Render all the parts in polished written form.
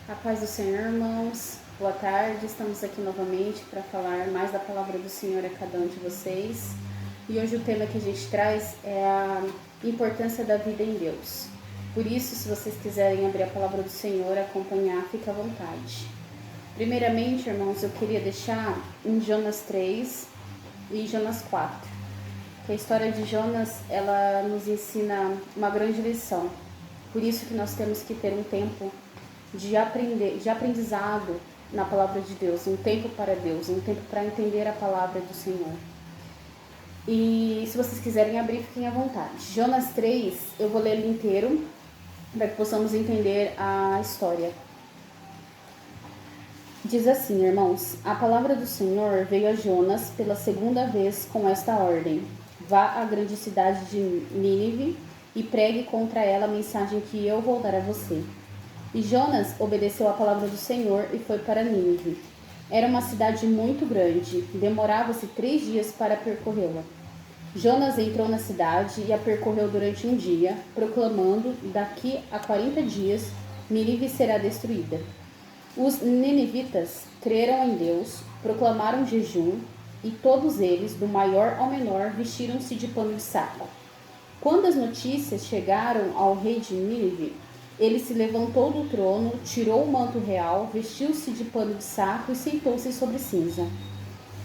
A paz do Senhor, irmãos. Boa tarde. Estamos aqui novamente para falar mais da palavra do Senhor a cada um de vocês. E hoje o tema que a gente traz é a importância da vida em Deus. Por isso, se vocês quiserem abrir a palavra do Senhor, acompanhar, fique à vontade. Primeiramente, irmãos, eu queria deixar em Jonas 3 e Jonas 4. Que a história de Jonas, ela nos ensina uma grande lição. Por isso que nós temos que ter um tempo de aprendizado na palavra de Deus, um tempo para Deus, um tempo para entender a palavra do Senhor. E se vocês quiserem abrir, fiquem à vontade. Jonas 3, eu vou ler ele inteiro, para que possamos entender a história. Diz assim, irmãos: a palavra do Senhor veio a Jonas pela segunda vez com esta ordem: vá à grande cidade de Nínive e pregue contra ela a mensagem que eu vou dar a você. E Jonas obedeceu à palavra do Senhor e foi para Nínive. Era uma cidade muito grande, demorava-se 3 dias para percorrê-la. Jonas entrou na cidade e a percorreu durante um dia, proclamando: daqui a 40 dias Nínive será destruída. Os ninivitas creram em Deus, proclamaram jejum, e todos eles, do maior ao menor, vestiram-se de pano de saco. Quando as notícias chegaram ao rei de Nínive, ele se levantou do trono, tirou o manto real, vestiu-se de pano de saco e sentou-se sobre cinza.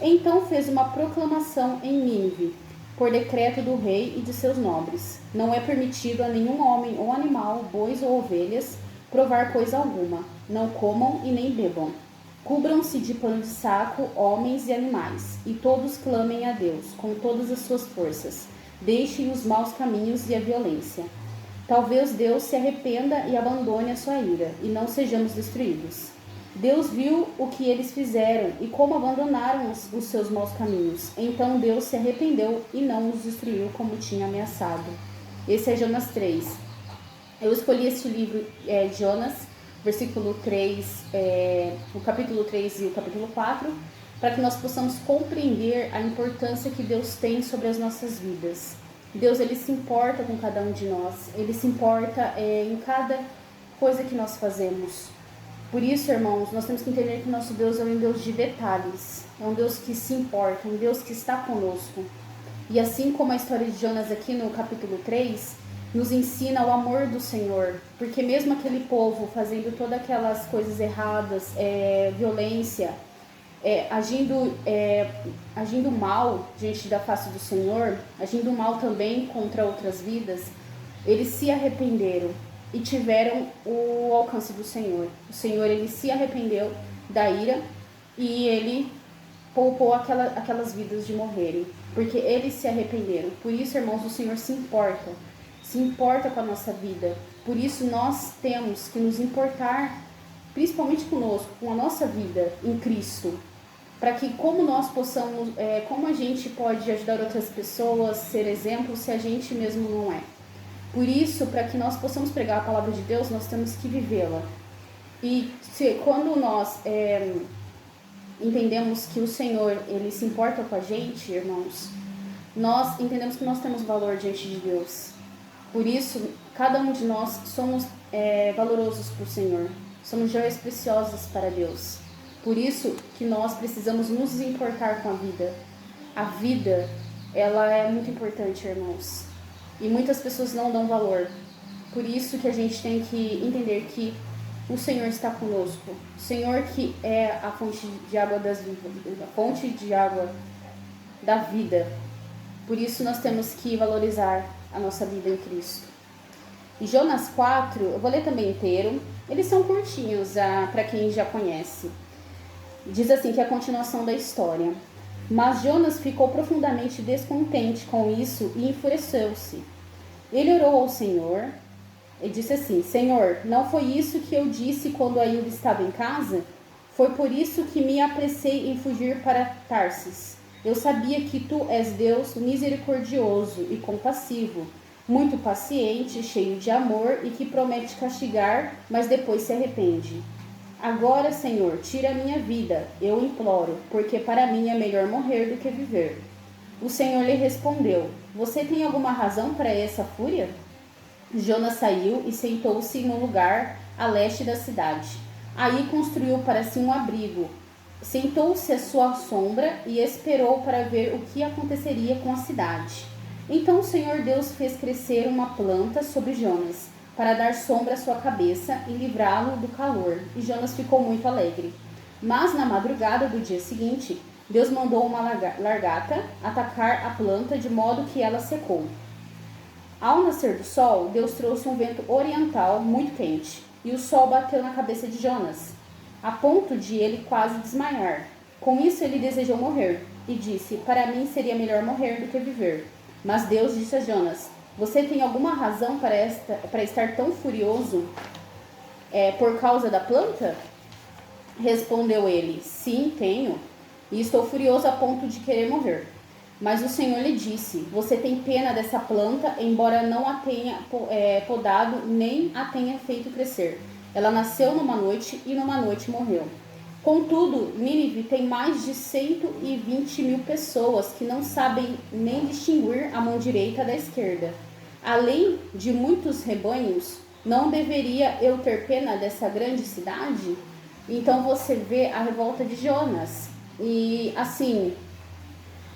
Então fez uma proclamação em Nínive, por decreto do rei e de seus nobres: não é permitido a nenhum homem ou animal, bois ou ovelhas, provar coisa alguma. Não comam e nem bebam. Cubram-se de pano de saco homens e animais, e todos clamem a Deus com todas as suas forças. Deixem os maus caminhos e a violência. Talvez Deus se arrependa e abandone a sua ira, e não sejamos destruídos. Deus viu o que eles fizeram e como abandonaram os seus maus caminhos. Então Deus se arrependeu e não os destruiu como tinha ameaçado. Esse é Jonas 3. Eu escolhi este livro, Jonas, versículo 3, o capítulo 3 e o capítulo 4, para que nós possamos compreender a importância que Deus tem sobre as nossas vidas. Deus, ele se importa com cada um de nós, ele se importa em cada coisa que nós fazemos. Por isso, irmãos, nós temos que entender que nosso Deus é um Deus de detalhes, é um Deus que se importa, um Deus que está conosco. E assim como a história de Jonas aqui no capítulo 3, nos ensina o amor do Senhor, porque mesmo aquele povo fazendo todas aquelas coisas erradas, violência, agindo mal diante da face do Senhor, agindo mal também contra outras vidas, eles se arrependeram e tiveram o alcance do Senhor. O Senhor, ele se arrependeu da ira e ele poupou aquelas vidas de morrerem, porque eles se arrependeram. Por isso, irmãos, o Senhor se importa com a nossa vida. Por isso nós temos que nos importar, principalmente conosco, com a nossa vida em Cristo, para que como nós possamos, como a gente pode ajudar outras pessoas, ser exemplo, se a gente mesmo não é. Por isso, para que nós possamos pregar a palavra de Deus, nós temos que vivê-la. E quando nós entendemos que o Senhor, ele se importa com a gente, irmãos, nós entendemos que nós temos valor diante de Deus. Por isso, cada um de nós somos valorosos para o Senhor, somos joias preciosas para Deus. Por isso que nós precisamos nos importar com a vida. A vida, ela é muito importante, irmãos. E muitas pessoas não dão valor. Por isso que a gente tem que entender que o Senhor está conosco. O Senhor que é a fonte de água das vidas, a fonte de água da vida. Por isso nós temos que valorizar a nossa vida em Cristo. E Jonas 4, eu vou ler também inteiro. Eles são curtinhos, para quem já conhece. Diz assim, que é a continuação da história. Mas Jonas ficou profundamente descontente com isso e enfureceu-se. Ele orou ao Senhor e disse assim: Senhor, não foi isso que eu disse quando ainda estava em casa? Foi por isso que me apressei em fugir para Tarsis. Eu sabia que tu és Deus misericordioso e compassivo, muito paciente, cheio de amor e que promete castigar, mas depois se arrepende. Agora, Senhor, tira a minha vida, eu imploro, porque para mim é melhor morrer do que viver. O Senhor lhe respondeu: você tem alguma razão para essa fúria? Jonas saiu e sentou-se em um lugar a leste da cidade. Aí construiu para si um abrigo, sentou-se à sua sombra e esperou para ver o que aconteceria com a cidade. Então o Senhor Deus fez crescer uma planta sobre Jonas, para dar sombra à sua cabeça e livrá-lo do calor, e Jonas ficou muito alegre. Mas na madrugada do dia seguinte, Deus mandou uma lagarta atacar a planta de modo que ela secou. Ao nascer do sol, Deus trouxe um vento oriental muito quente, e o sol bateu na cabeça de Jonas, a ponto de ele quase desmaiar. Com isso ele desejou morrer, e disse: para mim seria melhor morrer do que viver. Mas Deus disse a Jonas: você tem alguma razão para estar tão furioso por causa da planta? Respondeu ele: sim, tenho, e estou furioso a ponto de querer morrer. Mas o Senhor lhe disse: você tem pena dessa planta, embora não a tenha podado, nem a tenha feito crescer. Ela nasceu numa noite e numa noite morreu. Contudo, Nínive tem mais de 120.000 pessoas que não sabem nem distinguir a mão direita da esquerda. Além de muitos rebanhos, não deveria eu ter pena dessa grande cidade? Então você vê a revolta de Jonas. E assim,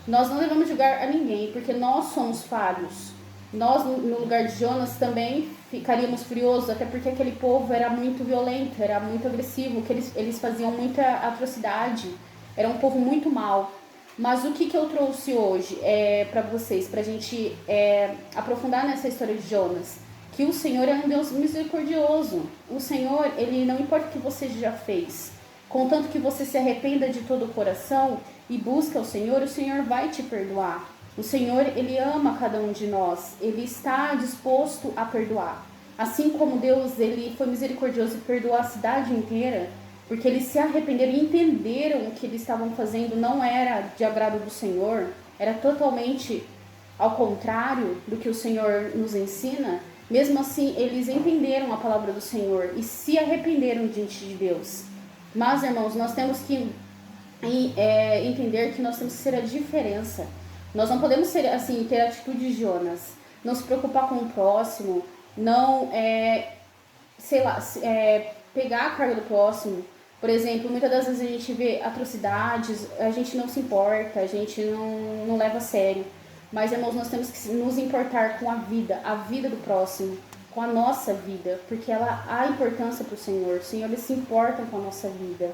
nós não devemos julgar a ninguém, porque nós somos falhos. Nós, no lugar de Jonas, também ficaríamos furiosos, até porque aquele povo era muito violento, era muito agressivo, que eles faziam muita atrocidade, era um povo muito mau. Mas o que eu trouxe hoje para vocês, para a gente aprofundar nessa história de Jonas? Que o Senhor é um Deus misericordioso. O Senhor, ele não importa o que você já fez, contanto que você se arrependa de todo o coração e busca o Senhor vai te perdoar. O Senhor, ele ama cada um de nós, ele está disposto a perdoar. Assim como Deus, ele foi misericordioso e perdoou a cidade inteira, porque eles se arrependeram e entenderam o que eles estavam fazendo não era de agrado do Senhor, era totalmente ao contrário do que o Senhor nos ensina. Mesmo assim, eles entenderam a palavra do Senhor e se arrependeram diante de Deus. Mas, irmãos, nós temos que entender que nós temos que ser a diferença. Nós não podemos ser assim, ter atitude de Jonas, não se preocupar com o próximo, não pegar a carga do próximo. Por exemplo, muitas das vezes a gente vê atrocidades, a gente não se importa, a gente não leva a sério. Mas, irmãos, nós temos que nos importar com a vida do próximo, com a nossa vida, porque ela há importância para o Senhor. O Senhor, ele se importa com a nossa vida.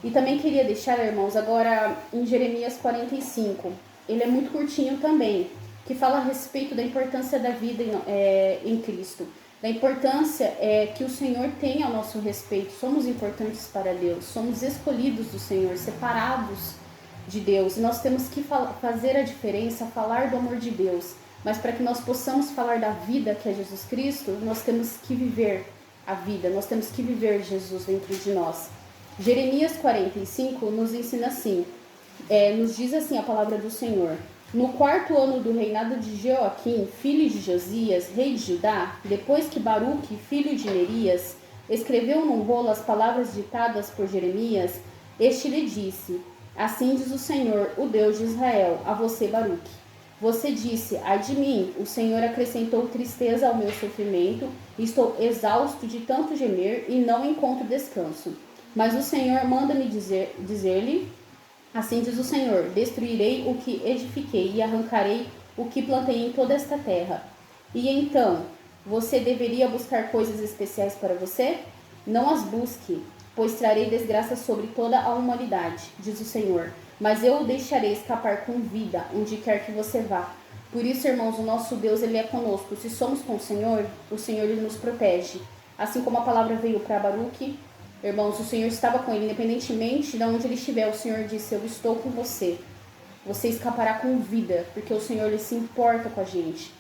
E também queria deixar, irmãos, agora em Jeremias 45, ele é muito curtinho também, que fala a respeito da importância da vida em Cristo, da importância que o Senhor tem ao nosso respeito. Somos importantes para Deus, somos escolhidos do Senhor, separados de Deus, e nós temos que fazer a diferença, falar do amor de Deus. Mas para que nós possamos falar da vida que é Jesus Cristo, nós temos que viver a vida, nós temos que viver Jesus dentro de nós. Jeremias 45 nos ensina assim, nos diz assim a palavra do Senhor: no 4º ano do reinado de Joaquim, filho de Josias, rei de Judá, depois que Baruque, filho de Nerias, escreveu num rolo as palavras ditadas por Jeremias, este lhe disse: assim diz o Senhor, o Deus de Israel, a você, Baruque. Você disse: ai de mim, o Senhor acrescentou tristeza ao meu sofrimento, estou exausto de tanto gemer e não encontro descanso. Mas o Senhor manda-me dizer-lhe: assim diz o Senhor, destruirei o que edifiquei e arrancarei o que plantei em toda esta terra. E então, você deveria buscar coisas especiais para você? Não as busque, pois trarei desgraça sobre toda a humanidade, diz o Senhor. Mas eu o deixarei escapar com vida, onde quer que você vá. Por isso, irmãos, o nosso Deus, ele é conosco. Se somos com o Senhor ele nos protege. Assim como a palavra veio para Baruque, irmãos, o Senhor estava com ele, independentemente de onde ele estiver. O Senhor disse: eu estou com você. Você escapará com vida, porque o Senhor, ele se importa com a gente.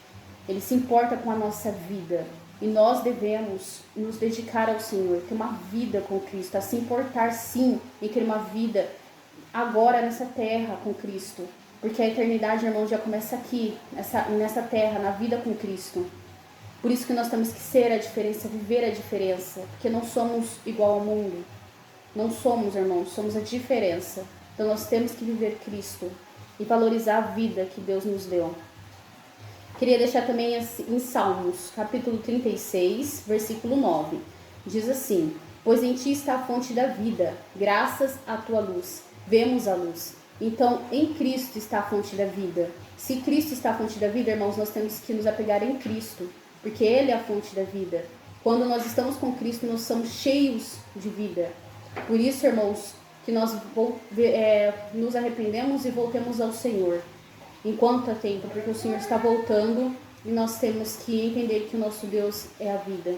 Ele se importa com a nossa vida. E nós devemos nos dedicar ao Senhor, ter uma vida com Cristo, a se importar sim em ter uma vida agora nessa terra com Cristo. Porque a eternidade, irmãos, já começa aqui, nessa terra, na vida com Cristo. Por isso que nós temos que ser a diferença, viver a diferença, porque não somos igual ao mundo. Não somos, irmãos, somos a diferença. Então nós temos que viver Cristo e valorizar a vida que Deus nos deu. Queria deixar também em Salmos, capítulo 36, versículo 9. Diz assim: pois em ti está a fonte da vida. Graças à tua luz, vemos a luz. Então, em Cristo está a fonte da vida. Se Cristo está a fonte da vida, irmãos, nós temos que nos apegar em Cristo, porque Ele é a fonte da vida. Quando nós estamos com Cristo, nós somos cheios de vida. Por isso, irmãos, que nós nos arrependemos e voltemos ao Senhor. Enquanto há tempo, porque o Senhor está voltando e nós temos que entender que o nosso Deus é a vida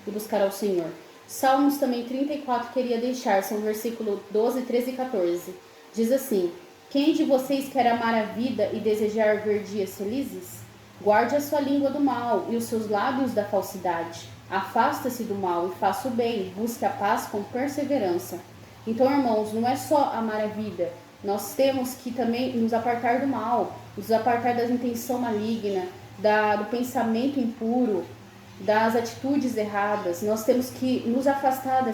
e buscar ao Senhor. Salmos também 34 queria deixar, são versículo 12, 13 e 14. Diz assim: quem de vocês quer amar a vida e desejar ver dias felizes? Guarde a sua língua do mal e os seus lábios da falsidade. Afasta-se do mal e faça o bem, busque a paz com perseverança. Então, irmãos, não é só amar a vida, nós temos que também nos apartar do mal, nos apartar da intenção maligna, do pensamento impuro, das atitudes erradas. Nós temos que nos afastar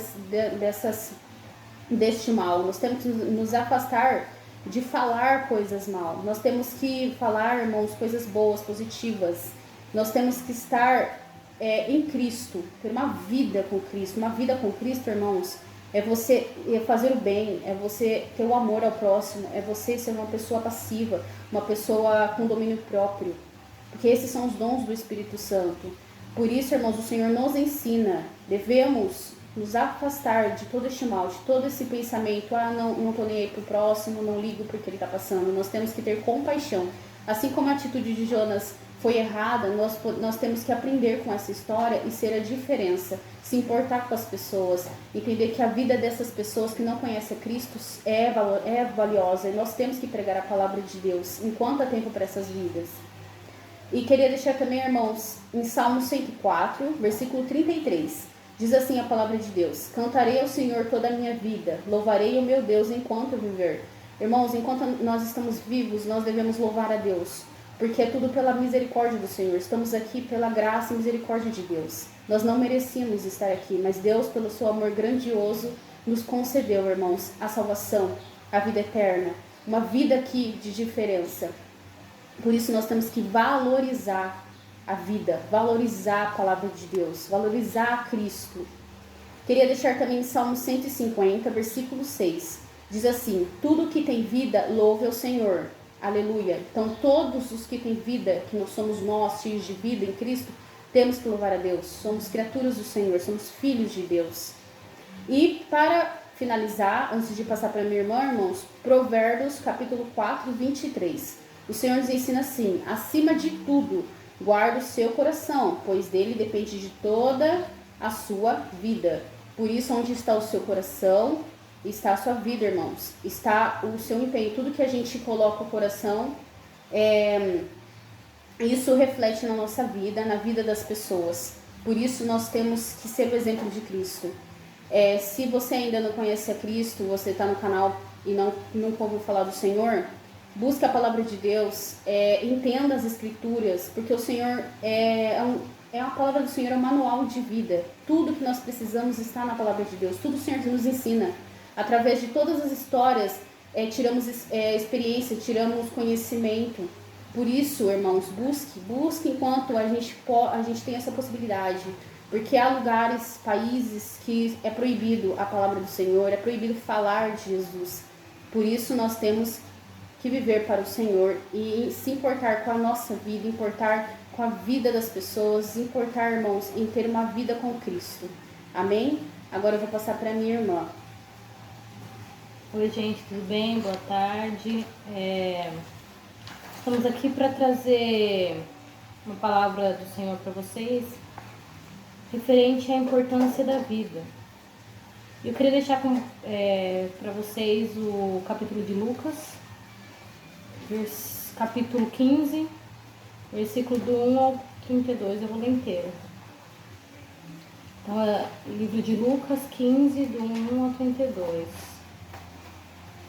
deste mal, nós temos que nos afastar de falar coisas mal. Nós temos que falar, irmãos, coisas boas, positivas. Nós temos que estar em Cristo, ter uma vida com Cristo. Uma vida com Cristo, irmãos, é você fazer o bem, é você ter o amor ao próximo, é você ser uma pessoa passiva, uma pessoa com domínio próprio, porque esses são os dons do Espírito Santo. Por isso, irmãos, o Senhor nos ensina, devemos nos afastar de todo este mal, de todo esse pensamento, não tô nem aí pro próximo, não ligo porque ele está passando. Nós temos que ter compaixão. Assim como a atitude de Jonas foi errada, nós temos que aprender com essa história e ser a diferença, se importar com as pessoas, entender que a vida dessas pessoas que não conhecem a Cristo é valiosa, e nós temos que pregar a palavra de Deus enquanto há tempo para essas vidas. E queria deixar também, irmãos, em Salmo 104, versículo 33, diz assim a palavra de Deus: cantarei ao Senhor toda a minha vida, louvarei o meu Deus enquanto eu viver. Irmãos, enquanto nós estamos vivos, nós devemos louvar a Deus, porque é tudo pela misericórdia do Senhor. Estamos aqui pela graça e misericórdia de Deus. Nós não merecíamos estar aqui, mas Deus, pelo seu amor grandioso, nos concedeu, irmãos, a salvação, a vida eterna, uma vida aqui de diferença. Por isso nós temos que valorizar a vida, valorizar a palavra de Deus, valorizar Cristo. Queria deixar também Salmo 150, versículo 6. Diz assim: tudo que tem vida, louve ao Senhor. Aleluia. Então todos os que têm vida, que nós somos nós, cheios de vida em Cristo, temos que louvar a Deus. Somos criaturas do Senhor, somos filhos de Deus. E para finalizar, antes de passar para minha irmã, irmãos, Provérbios capítulo 4, 23. O Senhor nos ensina assim: acima de tudo, guarda o seu coração, pois dele depende de toda a sua vida. Por isso, onde está o seu coração, está a sua vida, irmãos. Está o seu empenho. Tudo que a gente coloca o coração, isso reflete na nossa vida, na vida das pessoas. Por isso, nós temos que ser o exemplo de Cristo. Se você ainda não conhece a Cristo, você está no canal e nunca ouviu falar do Senhor, busque a palavra de Deus, entenda as Escrituras, porque o Senhor a palavra do Senhor é um manual de vida. Tudo que nós precisamos está na palavra de Deus. Tudo o Senhor nos ensina. Através de todas as histórias, tiramos experiência, tiramos conhecimento. Por isso, irmãos, busque enquanto a gente tem essa possibilidade. Porque há lugares, países que é proibido a palavra do Senhor, é proibido falar de Jesus. Por isso, nós temos que viver para o Senhor e se importar com a nossa vida, importar com a vida das pessoas, importar, irmãos, em ter uma vida com Cristo. Amém? Agora eu vou passar para minha irmã. Oi, gente, tudo bem? Boa tarde. Estamos aqui para trazer uma palavra do Senhor para vocês, referente à importância da vida. Eu queria deixar para vocês o capítulo de Lucas, capítulo 15, versículo do 1 ao 32, eu vou ler inteiro. Então, livro de Lucas 15, do 1 ao 32.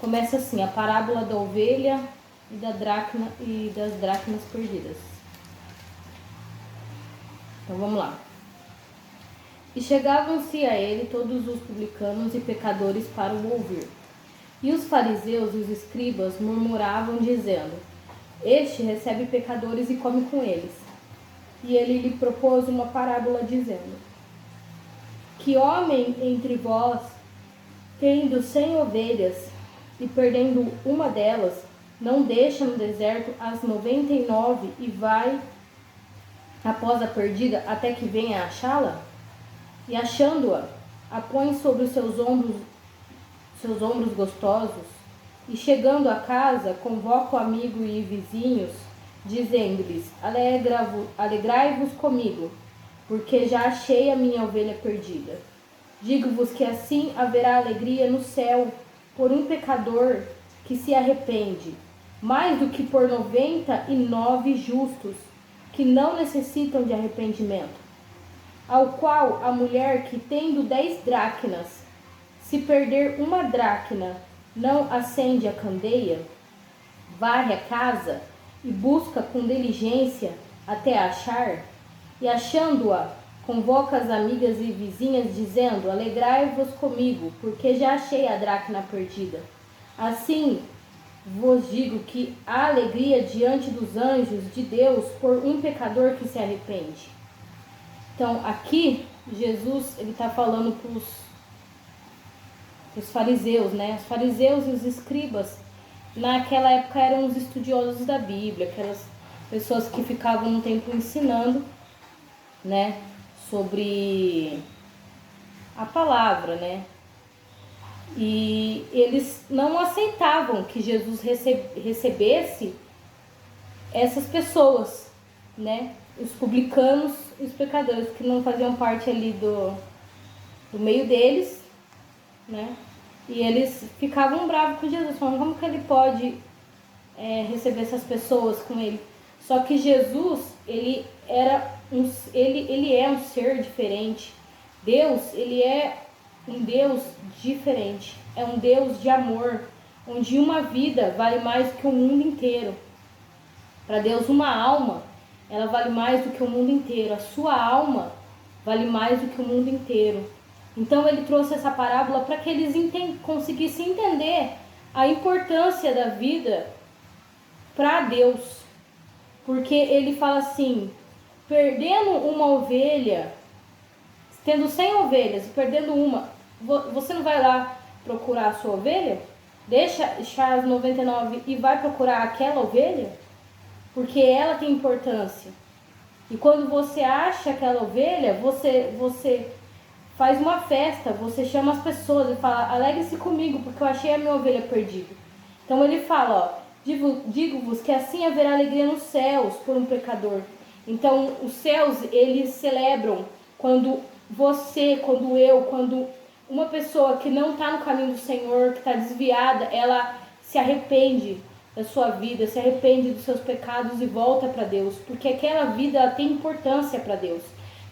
Começa assim: a parábola da ovelha e das dracmas perdidas. Então vamos lá. E chegavam-se a ele todos os publicanos e pecadores para o ouvir. E os fariseus e os escribas murmuravam, dizendo: este recebe pecadores e come com eles. E ele lhe propôs uma parábola, dizendo: que que homem entre vós, tendo 100 ovelhas e perdendo uma delas, não deixa no deserto as 99 e vai após a perdida até que venha achá-la? E achando-a, a põe sobre os seus ombros gostosos, e chegando a casa, convoca o amigo e vizinhos, dizendo-lhes: alegrai-vos comigo, porque já achei a minha ovelha perdida. Digo-vos que assim haverá alegria no céu por um pecador que se arrepende, mais do que por 99 justos que não necessitam de arrependimento. Ao qual a mulher que tendo 10 dracmas, se perder uma dracma, não acende a candeia, varre a casa e busca com diligência até achar, e achando-a, convoca as amigas e vizinhas, dizendo: alegrai-vos comigo, porque já achei a dracma perdida. Assim vos digo que há alegria diante dos anjos de Deus por um pecador que se arrepende. Então, aqui, Jesus ele está falando para os fariseus, né? Os fariseus e os escribas, naquela época, eram os estudiosos da Bíblia, aquelas pessoas que ficavam um tempo ensinando, né? Sobre a palavra, né? E eles não aceitavam que Jesus recebesse essas pessoas, né? Os publicanos e os pecadores, que não faziam parte ali do meio deles, né? E eles ficavam bravos com Jesus, falando: como que ele pode receber essas pessoas com ele? Só que Jesus, ele é um ser diferente. Deus, ele é um Deus diferente. É um Deus de amor, onde uma vida vale mais do que o mundo inteiro. Para Deus, uma alma, ela vale mais do que o mundo inteiro. A sua alma vale mais do que o mundo inteiro. Então ele trouxe essa parábola para que eles conseguissem entender a importância da vida para Deus. Porque ele fala assim: perdendo uma ovelha, tendo 100 ovelhas e perdendo uma, você não vai lá procurar a sua ovelha? Deixa achar as 99 e vai procurar aquela ovelha? Porque ela tem importância. E quando você acha aquela ovelha, você faz uma festa, você chama as pessoas e fala: alegre-se comigo, porque eu achei a minha ovelha perdida. Então ele fala: ó, digo-vos que assim haverá alegria nos céus por um pecador. Então os céus, eles celebram quando quando uma pessoa que não está no caminho do Senhor, que está desviada, ela se arrepende da sua vida, se arrepende dos seus pecados e volta para Deus, porque aquela vida ela tem importância para Deus.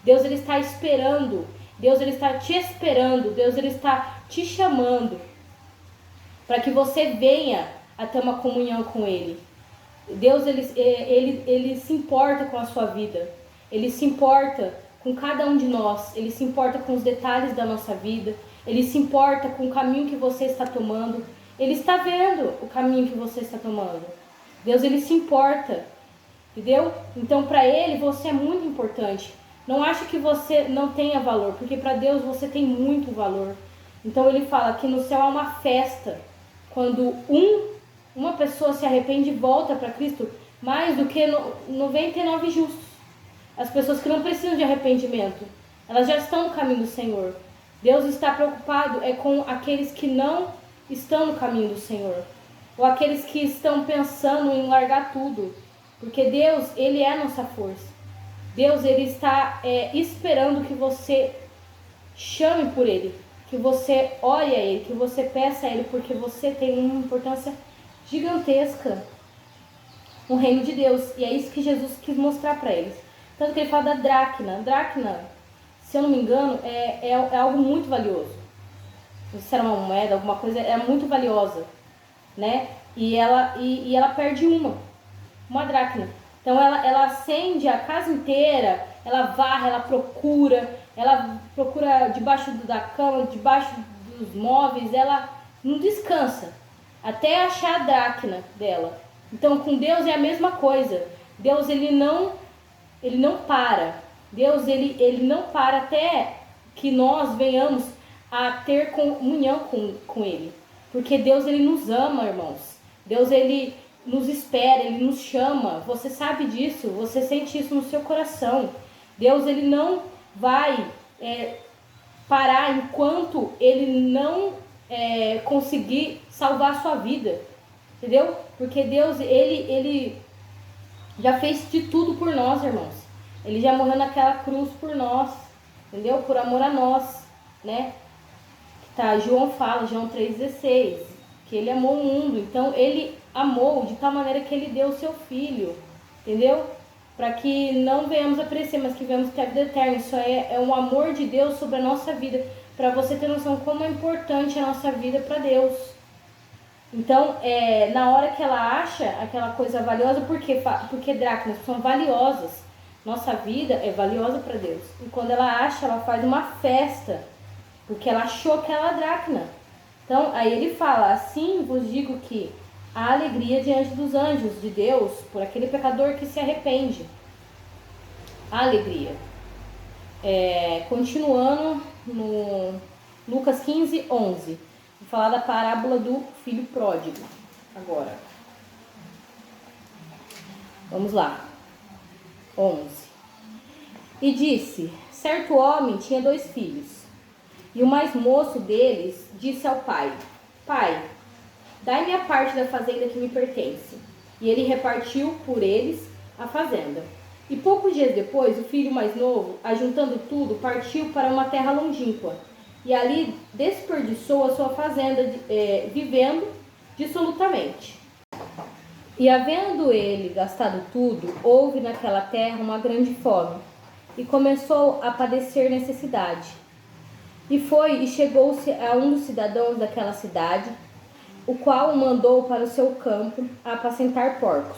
Deus, ele está esperando, Deus, ele está te esperando, Deus, ele está te chamando para que você venha a ter uma comunhão com Ele. Deus, ele se importa com a sua vida, Ele se importa com cada um de nós, Ele se importa com os detalhes da nossa vida, Ele se importa com o caminho que você está tomando, Ele está vendo o caminho que você está tomando. Deus, ele se importa, entendeu? Então, para Ele, você é muito importante. Não ache que você não tenha valor, porque para Deus você tem muito valor. Então, ele fala que no céu há uma festa, quando uma pessoa se arrepende e volta para Cristo, mais do que 99 justos. As pessoas que não precisam de arrependimento, elas já estão no caminho do Senhor. Deus está preocupado com aqueles que não estão no caminho do Senhor, ou aqueles que estão pensando em largar tudo, porque Deus, ele é a nossa força. Deus, ele está esperando que você chame por Ele, que você ore a Ele, que você peça a Ele, porque você tem uma importância gigantesca no reino de Deus. E é isso que Jesus quis mostrar para eles. Tanto que ele fala da dracma. Dracma, se eu não me engano, é algo muito valioso. Não sei se era uma moeda, alguma coisa, é muito valiosa, né? E ela perde uma dracma. Então ela acende a casa inteira, ela varre, ela procura debaixo da cama, debaixo dos móveis, ela não descansa até achar a dracma dela. Então com Deus é a mesma coisa. Deus, ele não para. Deus, ele não para até que nós venhamos a ter comunhão com Ele. Porque Deus, Ele nos ama, irmãos. Deus, Ele nos espera, Ele nos chama. Você sabe disso, você sente isso no seu coração. Deus, Ele não vai parar enquanto Ele não conseguir salvar a sua vida. Entendeu? Porque Deus, Ele já fez de tudo por nós, irmãos. Ele já morreu naquela cruz por nós. Entendeu? Por amor a nós, né? Tá, João fala, João 3,16, que ele amou o mundo. Então, ele amou de tal maneira que ele deu o seu filho, entendeu? Para que não venhamos a perecer, mas que venhamos ter a vida eterna. Isso é um amor de Deus sobre a nossa vida, para você ter noção como é importante a nossa vida para Deus. Então, na hora que ela acha aquela coisa valiosa, porque dracmas são valiosas, nossa vida é valiosa para Deus. E quando ela acha, ela faz uma festa, porque ela achou aquela dracma. Então, aí ele fala, assim vos digo que há alegria diante dos anjos de Deus por aquele pecador que se arrepende. A alegria. Continuando no Lucas 15:11. Vou falar da parábola do filho pródigo. Agora. Vamos lá. 11. E disse, certo homem tinha 2 filhos. E o mais moço deles disse ao pai, pai, dai-me a parte da fazenda que me pertence. E ele repartiu por eles a fazenda. E poucos dias depois, o filho mais novo, ajuntando tudo, partiu para uma terra longínqua. E ali desperdiçou a sua fazenda, vivendo dissolutamente. E havendo ele gastado tudo, houve naquela terra uma grande fome. E começou a padecer necessidade. E foi e chegou-se a um dos cidadãos daquela cidade, o qual o mandou para o seu campo a apacentar porcos.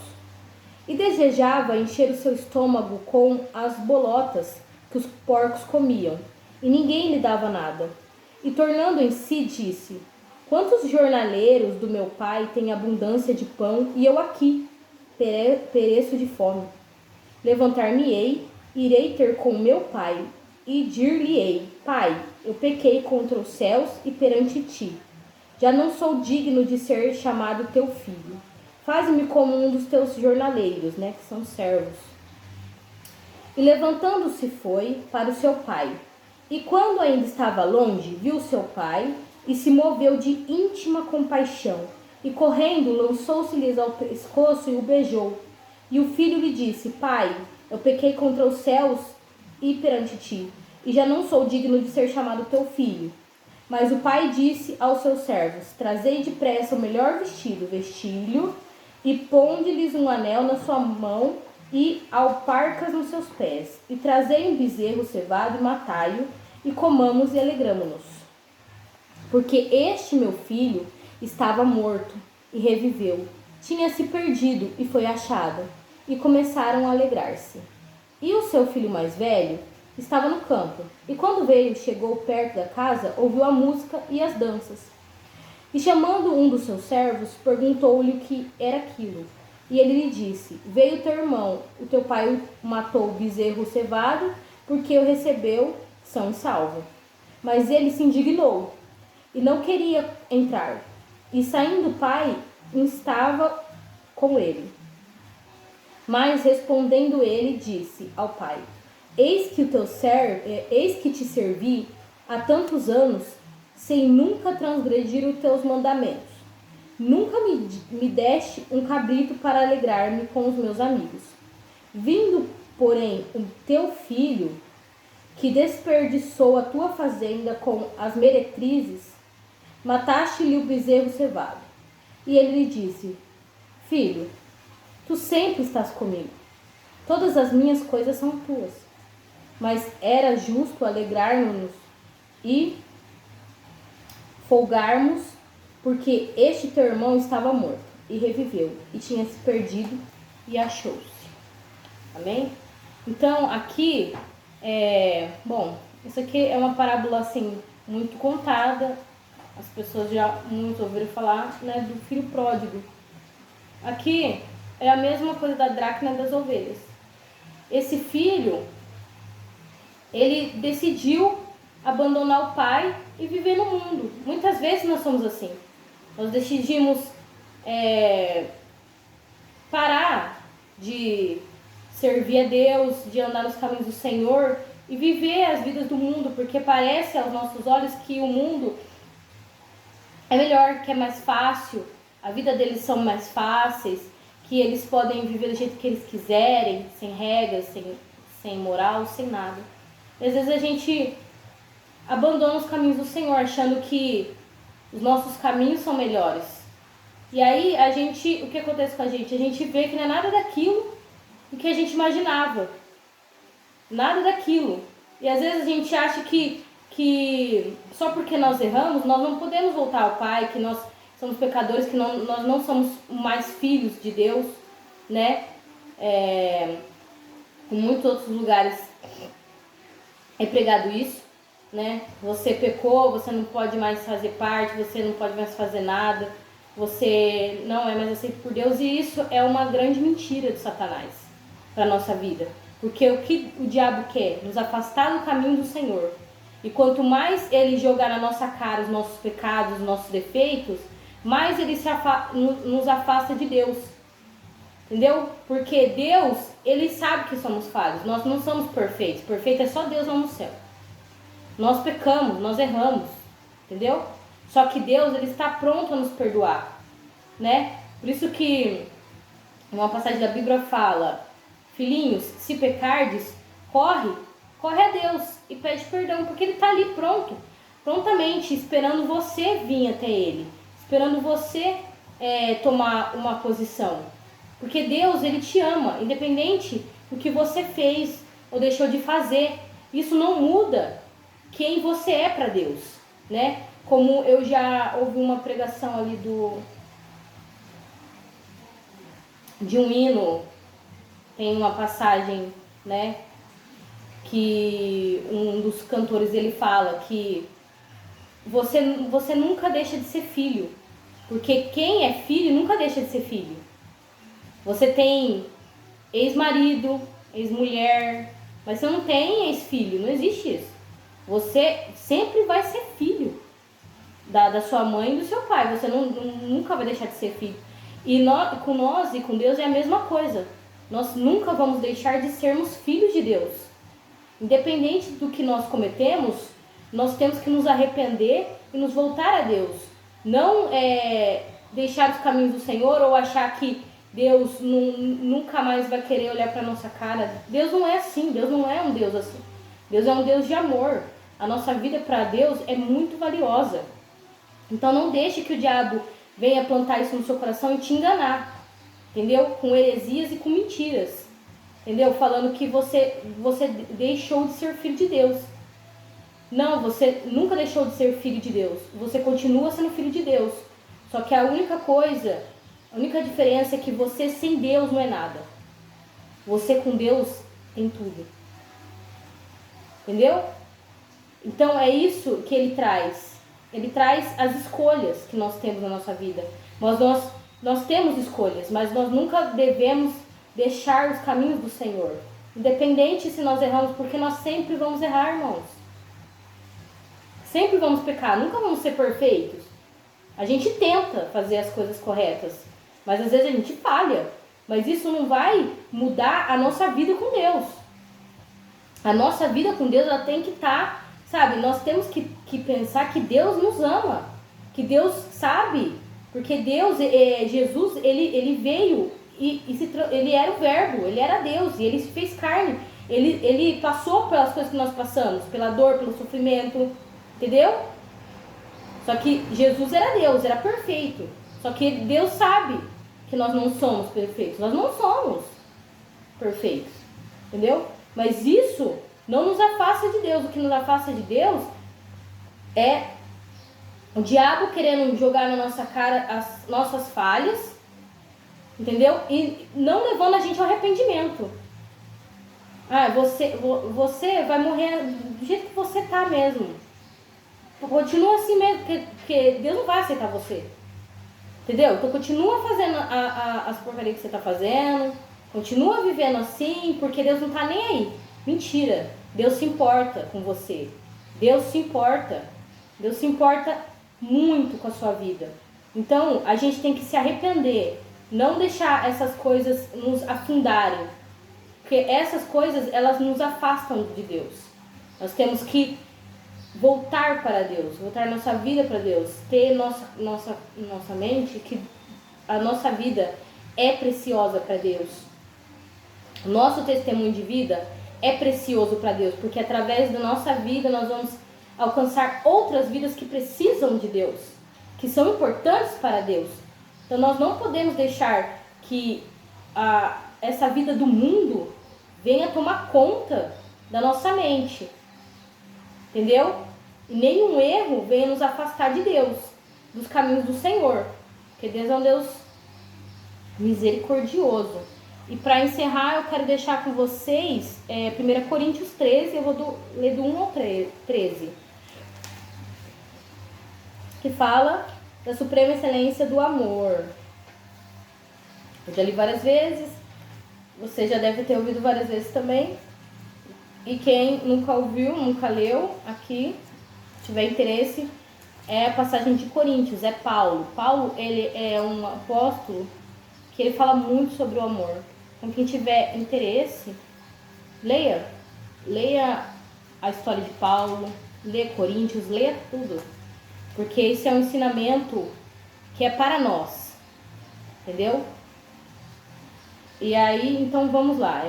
E desejava encher o seu estômago com as bolotas que os porcos comiam, e ninguém lhe dava nada. E tornando em si, disse, quantos jornaleiros do meu pai têm abundância de pão, e eu aqui pereço de fome. Levantar-me-ei, irei ter com meu pai, e dir-lhe-ei, pai, eu pequei contra os céus e perante ti. Já não sou digno de ser chamado teu filho. Faze-me como um dos teus jornaleiros, né, que são servos. E levantando-se foi para o seu pai. E quando ainda estava longe, viu seu pai e se moveu de íntima compaixão. E correndo, lançou-se-lhes ao pescoço e o beijou. E o filho lhe disse, pai, eu pequei contra os céus e perante ti, e já não sou digno de ser chamado teu filho. Mas o pai disse aos seus servos, trazei depressa o melhor vestido, vesti-lhe, e ponde-lhes um anel na sua mão e alparcas nos seus pés. E trazei um bezerro cevado e matai-o, e comamos e alegramo-nos. Porque este meu filho estava morto e reviveu, tinha-se perdido e foi achado. E começaram a alegrar-se. E o seu filho mais velho estava no campo, e quando veio, chegou perto da casa, ouviu a música e as danças. E chamando um dos seus servos, perguntou-lhe o que era aquilo. E ele lhe disse, veio teu irmão, o teu pai matou o bezerro cevado, porque o recebeu são e salvo. Mas ele se indignou, e não queria entrar. E saindo o pai, estava com ele. Mas respondendo ele, disse ao pai, eis que te servi há tantos anos, sem nunca transgredir os teus mandamentos. Nunca me deste um cabrito para alegrar-me com os meus amigos. Vindo, porém, o teu filho, que desperdiçou a tua fazenda com as meretrizes, mataste-lhe o bezerro cevado. E ele lhe disse, filho, tu sempre estás comigo, todas as minhas coisas são tuas. Mas era justo alegrarmos-nos e folgarmos, porque este teu irmão estava morto e reviveu, e tinha se perdido e achou-se. Amém? Então, aqui, isso aqui é uma parábola, assim, muito contada. As pessoas já muito ouviram falar, né, do filho pródigo. Aqui é a mesma coisa da dracma das ovelhas. Esse filho, ele decidiu abandonar o pai e viver no mundo. Muitas vezes nós somos assim. Nós decidimos parar de servir a Deus, de andar nos caminhos do Senhor e viver as vidas do mundo, porque parece aos nossos olhos que o mundo é melhor, que é mais fácil, a vida deles são mais fáceis, que eles podem viver do jeito que eles quiserem, sem regras, sem moral, sem nada. E às vezes a gente abandona os caminhos do Senhor, achando que os nossos caminhos são melhores. E aí o que acontece com a gente? A gente vê que não é nada daquilo o que a gente imaginava. Nada daquilo. E às vezes a gente acha que só porque nós erramos, nós não podemos voltar ao Pai, que nós somos pecadores, que nós não somos mais filhos de Deus, né? Em muitos outros lugares é pregado isso, né? Você pecou, você não pode mais fazer parte, você não pode mais fazer nada, você não é mais aceito por Deus, e isso é uma grande mentira de Satanás para a nossa vida. Porque o que o diabo quer? Nos afastar do caminho do Senhor. E quanto mais ele jogar na nossa cara os nossos pecados, os nossos defeitos, mais ele nos afasta de Deus. Entendeu? Porque Deus, ele sabe que somos falhos. Nós não somos perfeitos. Perfeito é só Deus lá no céu. Nós pecamos, nós erramos. Entendeu? Só que Deus, ele está pronto a nos perdoar. Né? Por isso que uma passagem da Bíblia fala: filhinhos, se pecardes, corre a Deus e pede perdão, porque ele está ali pronto, prontamente, esperando você vir até ele, esperando você tomar uma posição. Porque Deus, ele te ama, independente do que você fez ou deixou de fazer. Isso não muda quem você é para Deus, né? Como eu já ouvi uma pregação ali de um hino, tem uma passagem, né, que um dos cantores ele fala que você nunca deixa de ser filho, porque quem é filho nunca deixa de ser filho. Você tem ex-marido, ex-mulher, mas você não tem ex-filho, não existe isso. Você sempre vai ser filho da sua mãe e do seu pai, você nunca vai deixar de ser filho. E com nós e com Deus é a mesma coisa. Nós nunca vamos deixar de sermos filhos de Deus. Independente do que nós cometemos, nós temos que nos arrepender e nos voltar a Deus. Não deixar os caminhos do Senhor ou achar que Deus nunca mais vai querer olhar para nossa cara. Deus não é assim, Deus não é um Deus assim. Deus é um Deus de amor. A nossa vida para Deus é muito valiosa. Então não deixe que o diabo venha plantar isso no seu coração e te enganar. Entendeu? Com heresias e com mentiras. Entendeu? Falando que você deixou de ser filho de Deus. Não, você nunca deixou de ser filho de Deus. Você continua sendo filho de Deus. Só que a única diferença é que você sem Deus não é nada. Você com Deus tem tudo. Entendeu? Então é isso que ele traz. Ele traz as escolhas que nós temos na nossa vida. Mas nós temos escolhas, mas nós nunca devemos deixar os caminhos do Senhor. Independente se nós erramos, porque nós sempre vamos errar, irmãos. Sempre vamos pecar, nunca vamos ser perfeitos. A gente tenta fazer as coisas corretas, mas às vezes a gente falha. Mas isso não vai mudar a nossa vida com Deus. A nossa vida com Deus, ela tem que estar, sabe? Nós temos que pensar que Deus nos ama, que Deus sabe. Porque Deus, Jesus, ele veio ele era o verbo, ele era Deus, e ele se fez carne. Ele passou pelas coisas que nós passamos, pela dor, pelo sofrimento, entendeu? Só que Jesus era Deus, era perfeito. Só que Deus sabe que nós não somos perfeitos, nós não somos perfeitos, entendeu? Mas isso não nos afasta de Deus. O que nos afasta de Deus é o diabo querendo jogar na nossa cara as nossas falhas, entendeu? E não levando a gente ao arrependimento. Você vai morrer do jeito que você tá mesmo. Continua assim mesmo, porque Deus não vai aceitar você. Entendeu? Então continua fazendo as porcarias que você tá fazendo. Continua vivendo assim, porque Deus não tá nem aí. Mentira. Deus se importa com você. Deus se importa. Deus se importa muito com a sua vida. Então, a gente tem que se arrepender. Não deixar essas coisas nos afundarem. Porque essas coisas, elas nos afastam de Deus. Nós temos que voltar para Deus, voltar nossa vida para Deus, ter nossa mente que a nossa vida é preciosa para Deus. O nosso testemunho de vida é precioso para Deus, porque através da nossa vida nós vamos alcançar outras vidas que precisam de Deus, que são importantes para Deus. Então nós não podemos deixar que essa vida do mundo venha tomar conta da nossa mente. Entendeu? E nenhum erro venha nos afastar de Deus, dos caminhos do Senhor. Porque Deus é um Deus misericordioso. E para encerrar, eu quero deixar com vocês 1 Coríntios 13, eu vou ler do 1 ao 13. Que fala da suprema excelência do amor. Eu já li várias vezes, você já deve ter ouvido várias vezes também. E quem nunca ouviu, nunca leu aqui, tiver interesse, é a passagem de Coríntios, é Paulo. Paulo, ele é um apóstolo que ele fala muito sobre o amor. Então quem tiver interesse, leia a história de Paulo, leia Coríntios, leia tudo. Porque esse é um ensinamento que é para nós, entendeu? E aí, então vamos lá,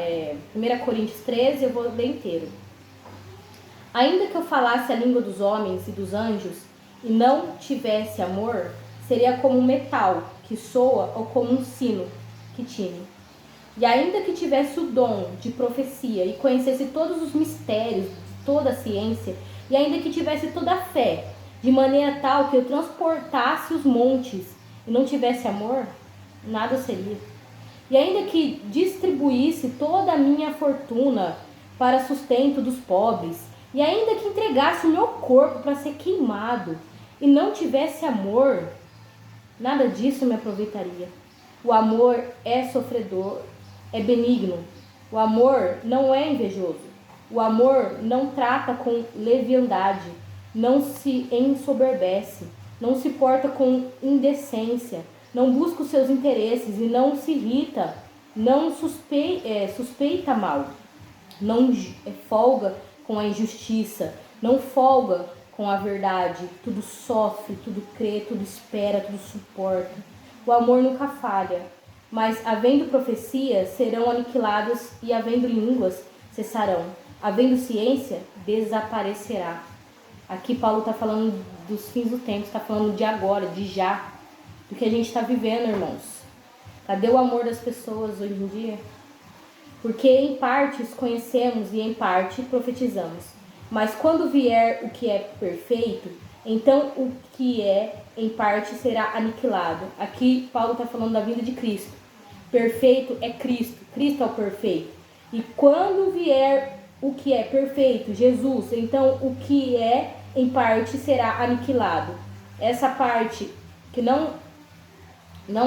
1 Coríntios 13, eu vou ler inteiro. Ainda que eu falasse a língua dos homens e dos anjos e não tivesse amor, seria como um metal que soa ou como um sino que tine. E ainda que tivesse o dom de profecia e conhecesse todos os mistérios de toda a ciência, e ainda que tivesse toda a fé, de maneira tal que eu transportasse os montes e não tivesse amor, nada seria. E ainda que distribuísse toda a minha fortuna para sustento dos pobres, e ainda que entregasse o meu corpo para ser queimado, e não tivesse amor, nada disso me aproveitaria. O amor é sofredor, é benigno. O amor não é invejoso. O amor não trata com leviandade, não se ensoberbece, não se porta com indecência, não busca os seus interesses e não se irrita, não suspeita mal, não folga com a injustiça, não folga com a verdade, tudo sofre, tudo crê, tudo espera, tudo suporta. O amor nunca falha, mas havendo profecias serão aniquiladas e havendo línguas cessarão, havendo ciência desaparecerá. Aqui Paulo está falando dos fins do tempo, está falando de agora, de já, do que a gente está vivendo, irmãos. Cadê o amor das pessoas hoje em dia? Porque em partes conhecemos e em parte profetizamos. Mas quando vier o que é perfeito, então o que é em parte será aniquilado. Aqui Paulo está falando da vinda de Cristo. Perfeito é Cristo, Cristo é o perfeito. E quando vier o que é perfeito, Jesus, então o que é em parte será aniquilado. Essa parte que não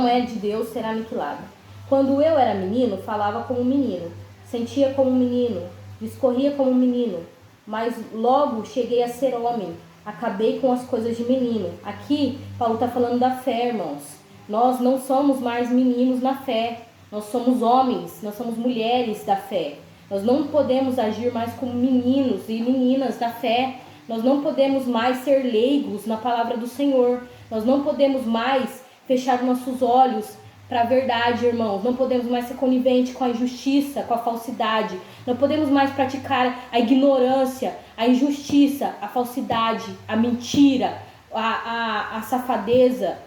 é de Deus será aniquilada. Quando eu era menino, falava como um menino, sentia como um menino, discorria como um menino, mas logo cheguei a ser homem, acabei com as coisas de menino. Aqui Paulo está falando da fé, irmãos. Nós não somos mais meninos na fé, nós somos homens, nós somos mulheres da fé. Nós não podemos agir mais como meninos e meninas da fé. Nós não podemos mais ser leigos na palavra do Senhor. Nós não podemos mais fechar nossos olhos para a verdade, irmãos. Não podemos mais ser conivente com a injustiça, com a falsidade. Não podemos mais praticar a ignorância, a injustiça, a falsidade, a mentira, a safadeza,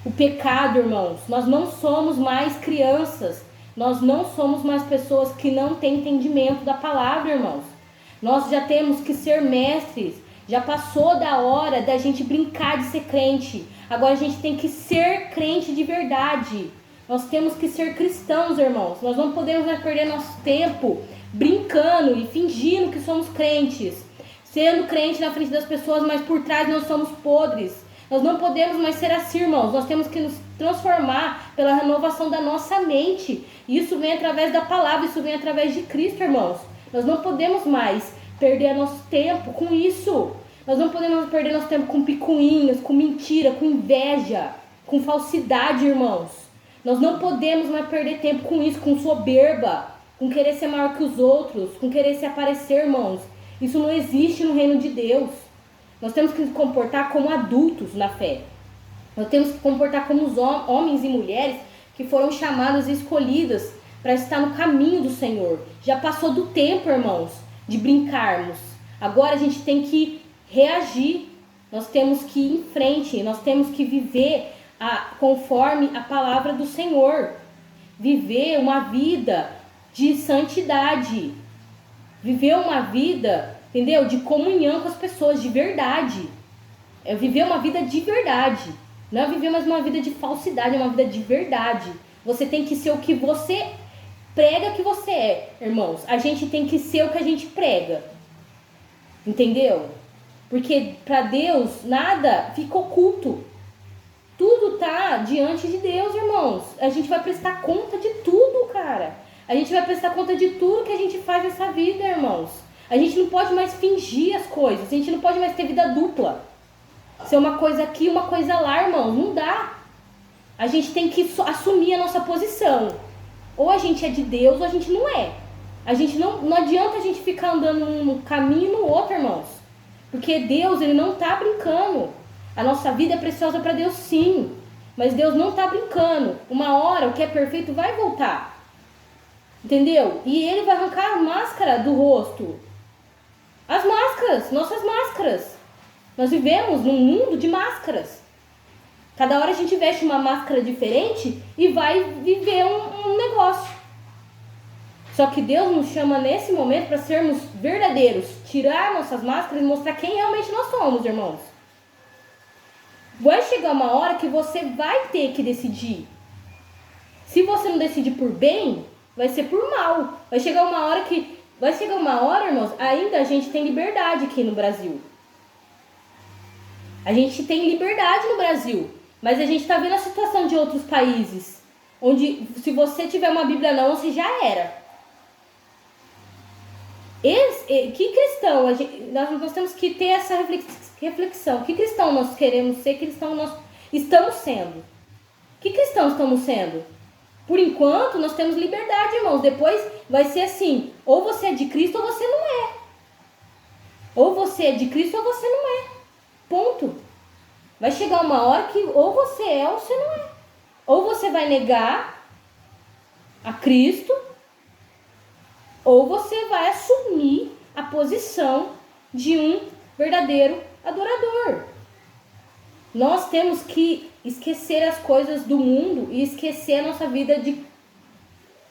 o pecado, irmãos. Nós não somos mais crianças. Nós não somos mais pessoas que não têm entendimento da palavra, irmãos. Nós já temos que ser mestres. Já passou da hora da gente brincar de ser crente. Agora a gente tem que ser crente de verdade. Nós temos que ser cristãos, irmãos. Nós não podemos mais perder nosso tempo brincando e fingindo que somos crentes. Sendo crente na frente das pessoas, mas por trás nós somos podres. Nós não podemos mais ser assim, irmãos. Nós temos que nos transformar pela renovação da nossa mente. E isso vem através da palavra, isso vem através de Cristo, irmãos. Nós não podemos mais perder nosso tempo com isso. Nós não podemos perder nosso tempo com picuinhas, com mentira, com inveja, com falsidade, irmãos. Nós não podemos mais perder tempo com isso, com soberba, com querer ser maior que os outros, com querer se aparecer, irmãos. Isso não existe no reino de Deus. Nós temos que nos comportar como adultos na fé. Nós temos que comportar como os homens e mulheres que foram chamados e escolhidos para estar no caminho do Senhor. Já passou do tempo, irmãos, de brincarmos. Agora a gente tem que reagir. Nós temos que ir em frente. Nós temos que viver conforme a palavra do Senhor. Viver uma vida de santidade. Viver uma vida, entendeu? De comunhão com as pessoas, de verdade. É viver uma vida de verdade. Não é viver mais uma vida de falsidade, é uma vida de verdade. Você tem que ser o que você prega que você é, irmãos. A gente tem que ser o que a gente prega. Entendeu? Porque para Deus nada fica oculto. Tudo tá diante de Deus, irmãos. A gente vai prestar conta de tudo, cara. A gente vai prestar conta de tudo que a gente faz nessa vida, irmãos. A gente não pode mais fingir as coisas. A gente não pode mais ter vida dupla. Ser uma coisa aqui, uma coisa lá, irmão. Não dá. A gente tem que assumir a nossa posição. Ou a gente é de Deus ou a gente não é. A gente não adianta a gente ficar andando num caminho e no outro, irmãos. Porque Deus, Ele não tá brincando. A nossa vida é preciosa para Deus, sim. Mas Deus não tá brincando. Uma hora o que é perfeito vai voltar. Entendeu? E Ele vai arrancar a máscara do rosto. As máscaras, nossas máscaras. Nós vivemos num mundo de máscaras. Cada hora a gente veste uma máscara diferente e vai viver um negócio. Só que Deus nos chama nesse momento para sermos verdadeiros. Tirar nossas máscaras e mostrar quem realmente nós somos, irmãos. Vai chegar uma hora que você vai ter que decidir. Se você não decidir por bem, vai ser por mal. Vai chegar uma hora, irmãos, ainda a gente tem liberdade aqui no Brasil. A gente tem liberdade no Brasil. Mas a gente está vendo a situação de outros países. Onde se você tiver uma Bíblia não, você já era. Que cristão? Nós temos que ter essa reflexão. Que cristão nós queremos ser? Que cristão nós estamos sendo? Que cristãos estamos sendo? Por enquanto, nós temos liberdade, irmãos. Depois vai ser assim. Ou você é de Cristo ou você não é. Ou você é de Cristo ou você não é. Ponto. Vai chegar uma hora que ou você é ou você não é. Ou você vai negar a Cristo, ou você vai assumir a posição de um verdadeiro adorador. Nós temos que esquecer as coisas do mundo e esquecer a nossa vida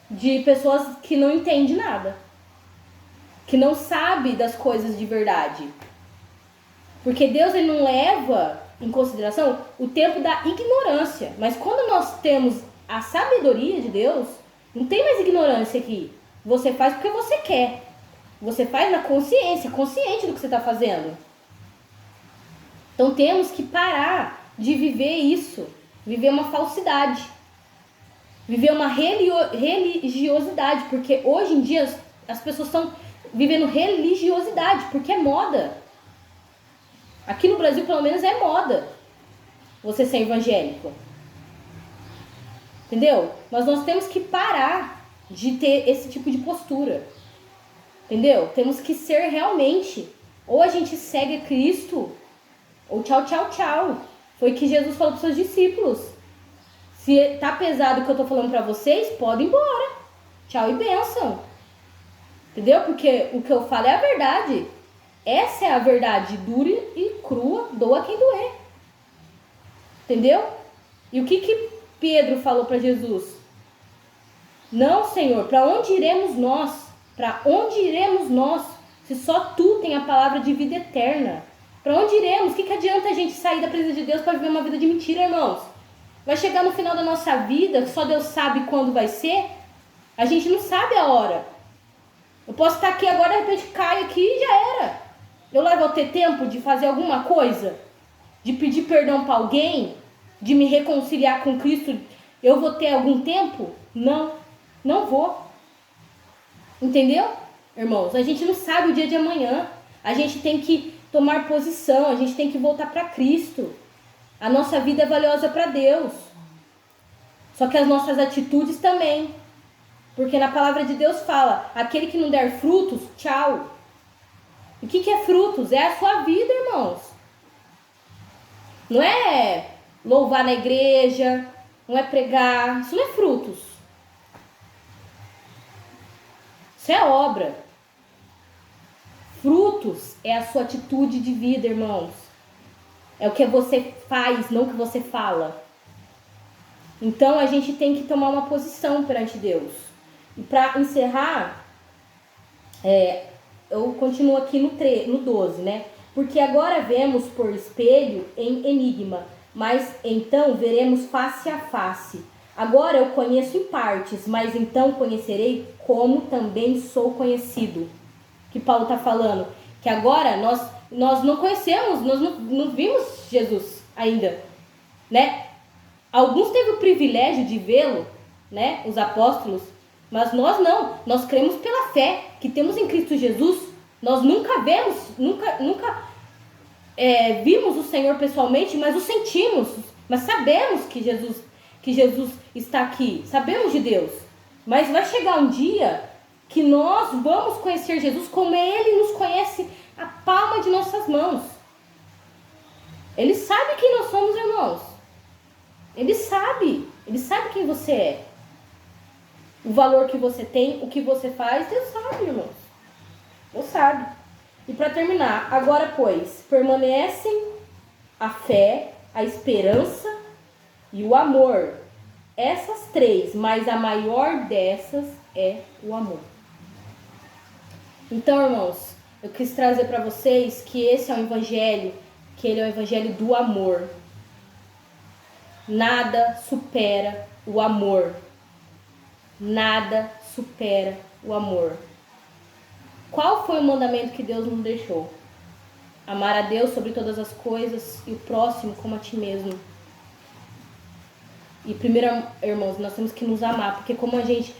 de pessoas que não entendem nada. Que não sabem das coisas de verdade. Porque Deus, Ele não leva em consideração o tempo da ignorância. Mas quando nós temos a sabedoria de Deus, não tem mais ignorância aqui. Você faz porque você quer. Você faz na consciência, consciente do que você está fazendo. Então temos que parar de viver isso. Viver uma falsidade. Viver uma religiosidade. Porque hoje em dia as pessoas estão vivendo religiosidade, porque é moda. Aqui no Brasil, pelo menos, é moda você ser evangélico. Entendeu? Mas nós temos que parar de ter esse tipo de postura. Entendeu? Temos que ser realmente. Ou a gente segue a Cristo, ou tchau, tchau, tchau. Foi o que Jesus falou para os seus discípulos. Se tá pesado o que eu tô falando para vocês, podem ir embora. Tchau e bênção. Entendeu? Porque o que eu falo é a verdade. Essa é a verdade, dura e crua, doa quem doer. Entendeu? E o que Pedro falou para Jesus? Não, Senhor, para onde iremos nós? Para onde iremos nós? Se só Tu tem a palavra de vida eterna. Para onde iremos? O que adianta a gente sair da presença de Deus para viver uma vida de mentira, irmãos? Vai chegar no final da nossa vida, só Deus sabe quando vai ser. A gente não sabe a hora. Eu posso estar aqui agora, de repente caio aqui e já era. Eu lá vou ter tempo de fazer alguma coisa? De pedir perdão para alguém? De me reconciliar com Cristo? Eu vou ter algum tempo? Não, não vou. Entendeu? irmãos. A gente não sabe o dia de amanhã. A gente tem que tomar posição, a gente tem que voltar para Cristo. A nossa vida é valiosa para Deus. Só que as nossas atitudes também. Porque na palavra de Deus fala, aquele que não der frutos, tchau. E o que é frutos? É a sua vida, irmãos. Não é louvar na igreja, não é pregar, isso não é frutos. Isso é obra. Frutos é a sua atitude de vida, irmãos. É o que você faz, não o que você fala. Então a gente tem que tomar uma posição perante Deus. E para encerrar, eu continuo aqui no 12, né? Porque agora vemos por espelho em enigma, mas então veremos face a face. Agora eu conheço em partes, mas então conhecerei como também sou conhecido. Que Paulo está falando, que agora nós não conhecemos, nós não vimos Jesus ainda, né? Alguns teve o privilégio de vê-lo, né? Os apóstolos, mas nós não. Nós cremos pela fé que temos em Cristo Jesus. Nós nunca vimos o Senhor pessoalmente, mas o sentimos, mas sabemos que Jesus está aqui, sabemos de Deus. Mas vai chegar um dia que nós vamos conhecer Jesus como Ele nos conhece a palma de nossas mãos. Ele sabe quem nós somos, irmãos. Ele sabe quem você é. O valor que você tem, o que você faz, Deus sabe, irmãos. Deus sabe. E para terminar, agora pois, permanecem a fé, a esperança e o amor. Essas três, mas a maior dessas é o amor. Então, irmãos, eu quis trazer para vocês que esse é o evangelho, que ele é o evangelho do amor. Nada supera o amor. Nada supera o amor. Qual foi o mandamento que Deus nos deixou? Amar a Deus sobre todas as coisas e o próximo como a ti mesmo. E primeiro, irmãos, nós temos que nos amar, porque como a gente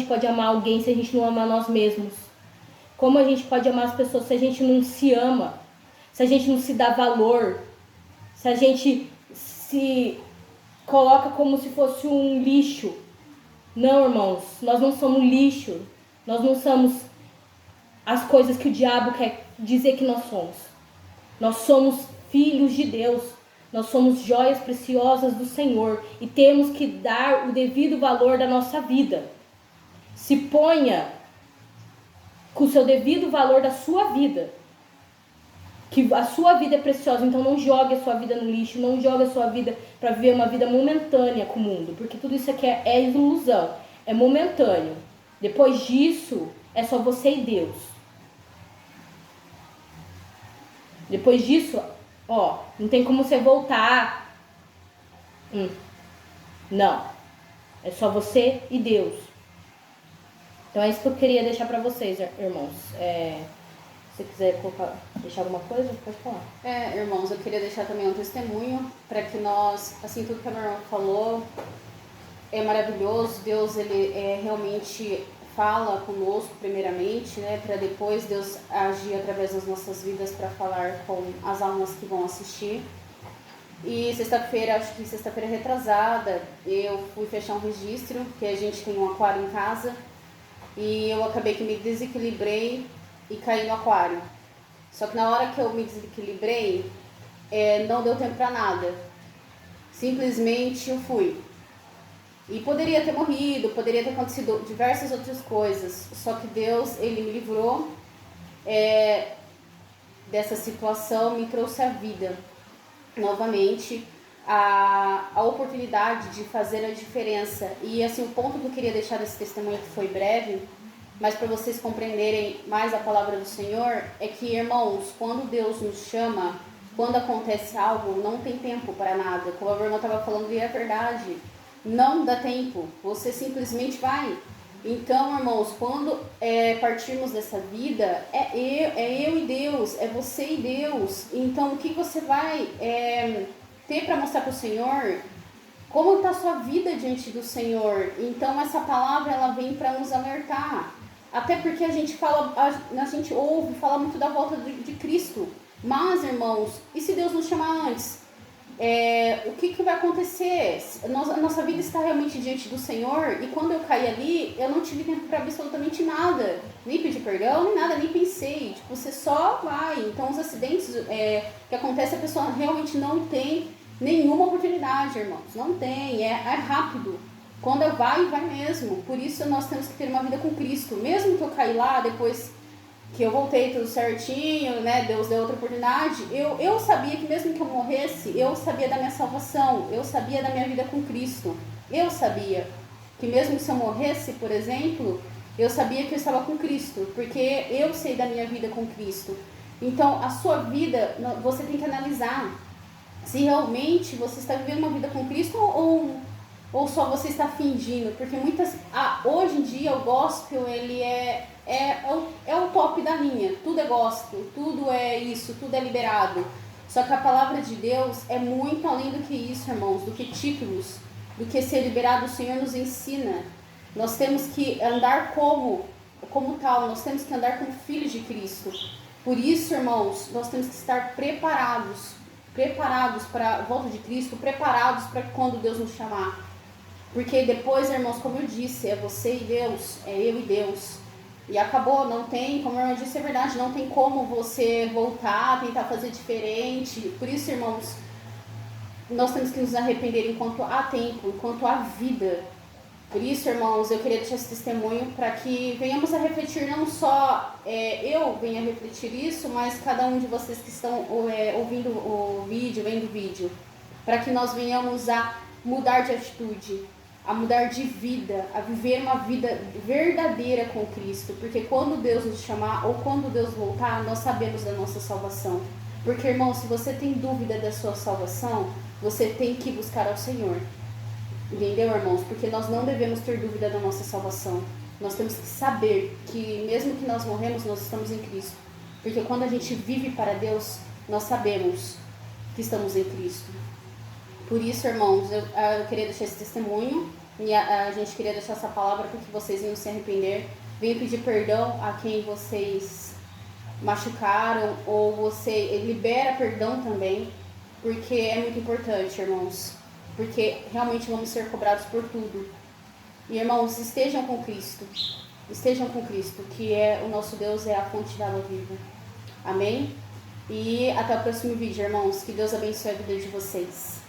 pode amar alguém se a gente não ama nós mesmos? Como a gente pode amar as pessoas se a gente não se ama? Se a gente não se dá valor? Se a gente se coloca como se fosse um lixo? Não, irmãos, nós não somos lixo. Nós não somos as coisas que o diabo quer dizer que nós somos. Nós somos filhos de Deus. Nós somos joias preciosas do Senhor e temos que dar o devido valor da nossa vida. Se ponha com o seu devido valor da sua vida. Que a sua vida é preciosa, então não jogue a sua vida no lixo, não jogue a sua vida para viver uma vida momentânea com o mundo, porque tudo isso aqui é ilusão, é momentâneo. Depois disso, é só você e Deus. Depois disso, não tem como você voltar. Não. É só você e Deus. Então é isso que eu queria deixar para vocês, irmãos. Se você quiser deixar alguma coisa, pode falar. Irmãos, eu queria deixar também um testemunho para que nós, assim, tudo que a minha irmã falou é maravilhoso. Deus, ele realmente fala conosco primeiramente, né, para depois Deus agir através das nossas vidas para falar com as almas que vão assistir. E sexta-feira, acho que sexta-feira retrasada, eu fui fechar um registro, que a gente tem um aquário em casa, e eu acabei que me desequilibrei e caí no aquário. Só que na hora que eu me desequilibrei, não deu tempo para nada. Simplesmente eu fui. E poderia ter morrido, poderia ter acontecido diversas outras coisas. Só que Deus, ele me livrou dessa situação, me trouxe a vida novamente, a oportunidade de fazer a diferença. E assim, o ponto que eu queria deixar desse testemunho, que foi breve, mas para vocês compreenderem mais a palavra do Senhor, é que, irmãos, quando Deus nos chama, quando acontece algo, não tem tempo para nada. Como a irmã estava falando, e é verdade, não dá tempo, você simplesmente vai. Então, irmãos, quando partirmos dessa vida, é eu e Deus, é você e Deus. Então, o que você vai ter para mostrar para o Senhor? Como está a sua vida diante do Senhor? Então, essa palavra, ela vem para nos alertar. Até porque a gente ouve falar muito da volta de Cristo. Mas, irmãos, e se Deus nos chamar antes? O que vai acontecer? A nossa vida está realmente diante do Senhor, e quando eu caí ali, eu não tive tempo para absolutamente nada, nem pedir perdão, nem nada, nem pensei. Tipo, você só vai. Então, os acidentes que acontecem, a pessoa realmente não tem nenhuma oportunidade, irmãos. Não tem, é rápido. Quando vai mesmo. Por isso, nós temos que ter uma vida com Cristo. Mesmo que eu caí lá, depois que eu voltei tudo certinho, né? Deus deu outra oportunidade. Eu sabia que mesmo que eu morresse, eu sabia da minha salvação, eu sabia da minha vida com Cristo. Eu sabia que mesmo se eu morresse, por exemplo, eu sabia que eu estava com Cristo, porque eu sei da minha vida com Cristo. Então, a sua vida, você tem que analisar se realmente você está vivendo uma vida com Cristo ou só você está fingindo, porque hoje em dia o gospel ele é o top da linha, tudo é gospel, tudo é isso, tudo é liberado. Só que a palavra de Deus é muito além do que isso, irmãos, do que títulos, do que ser liberado. O Senhor nos ensina. Nós temos que andar como tal, nós temos que andar como filhos de Cristo. Por isso, irmãos, nós temos que estar preparados para a volta de Cristo, preparados para quando Deus nos chamar. Porque depois, irmãos, como eu disse, é você e Deus, é eu e Deus. E acabou, não tem, como a irmã disse, é verdade, não tem como você voltar, tentar fazer diferente. Por isso, irmãos, nós temos que nos arrepender enquanto há tempo, enquanto há vida. Por isso, irmãos, eu queria deixar esse testemunho para que venhamos a refletir, não só eu venha a refletir isso, mas cada um de vocês que estão ouvindo o vídeo, vendo o vídeo, para que nós venhamos a mudar de atitude, a mudar de vida, a viver uma vida verdadeira com Cristo. Porque quando Deus nos chamar ou quando Deus voltar, nós sabemos da nossa salvação. Porque, irmão, se você tem dúvida da sua salvação, você tem que buscar ao Senhor. Entendeu, irmãos? Porque nós não devemos ter dúvida da nossa salvação. Nós temos que saber que mesmo que nós morremos, nós estamos em Cristo. Porque quando a gente vive para Deus, nós sabemos que estamos em Cristo. Por isso, irmãos, eu queria deixar esse testemunho e a gente queria deixar essa palavra para que vocês venham se arrepender, venham pedir perdão a quem vocês machucaram, ou você libera perdão também, porque é muito importante, irmãos, porque realmente vamos ser cobrados por tudo. E, irmãos, estejam com Cristo, que o nosso Deus é a fonte da água viva. Amém? E até o próximo vídeo, irmãos. Que Deus abençoe a vida de vocês.